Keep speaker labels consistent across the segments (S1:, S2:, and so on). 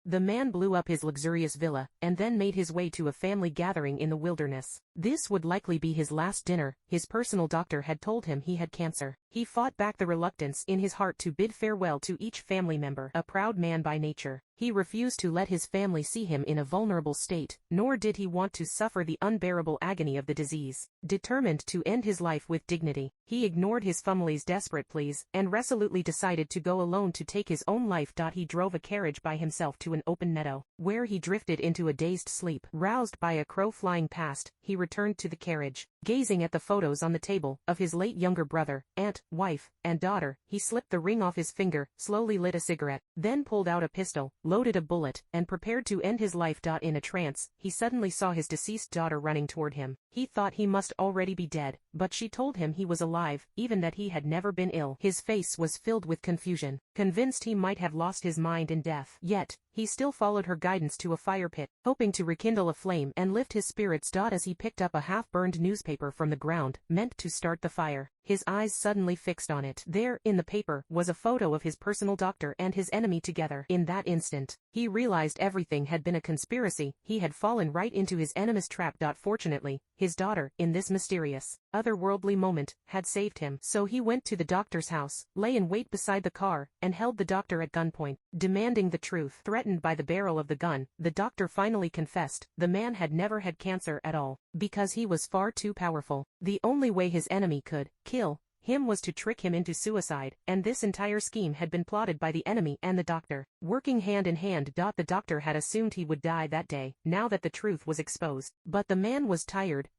S1: The man blew up his luxurious villa, and then made his way to a family gathering in the wilderness. This would likely be his last dinner. His personal doctor had told him he had cancer. He fought back the reluctance in his heart to bid farewell to each family member. A proud man by nature, he refused to let his family see him in a vulnerable state, nor did he want to suffer the unbearable agony of the disease. Determined to end his life with dignity, he ignored his family's desperate pleas, and resolutely decided to go alone to take his own life. He drove a carriage by himself to an open meadow, where he drifted into a dazed sleep. Roused by a crow flying past, he returned to the carriage. Gazing at the photos on the table, of his late younger brother, aunt, wife, and daughter, he slipped the ring off his finger, slowly lit a cigarette, then pulled out a pistol, loaded a bullet, and prepared to end his life. In a trance, he suddenly saw his deceased daughter running toward him. He thought he must already be dead, but she told him he was alive, even that he had never been ill. His face was filled with confusion, convinced he might have lost his mind in death. Yet, he still followed her guidance to a fire pit, hoping to rekindle a flame and lift his spirits. As he picked up a half-burned newspaper from the ground, meant to start the fire, his eyes suddenly fixed on it. There, in the paper, was a photo of his personal doctor and his enemy together. In that instant, he realized everything had been a conspiracy. He had fallen right into his enemy's trap. Fortunately, his daughter, in this mysterious, otherworldly moment, had saved him. So he went to the doctor's house, lay in wait beside the car, and held the doctor at gunpoint, demanding the truth. Threatened by the barrel of the gun, the doctor finally confessed. The man had never had cancer at all, because he was far too powerful. The only way his enemy could kill him was to trick him into suicide, and this entire scheme had been plotted by the enemy and the doctor, working hand in hand. The doctor had assumed he would die that day, now that the truth was exposed. But the man was tired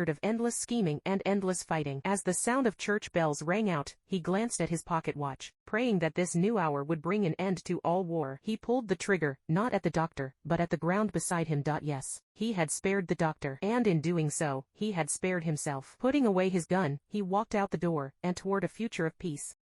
S1: of endless scheming and endless fighting. As the sound of church bells rang out, he glanced at his pocket watch, praying that this new hour would bring an end to all war. He pulled the trigger, not at the doctor, but at the ground beside him. Yes, he had spared the doctor, and in doing so, he had spared himself. Putting away his gun, he walked out the door, and toward a future of peace.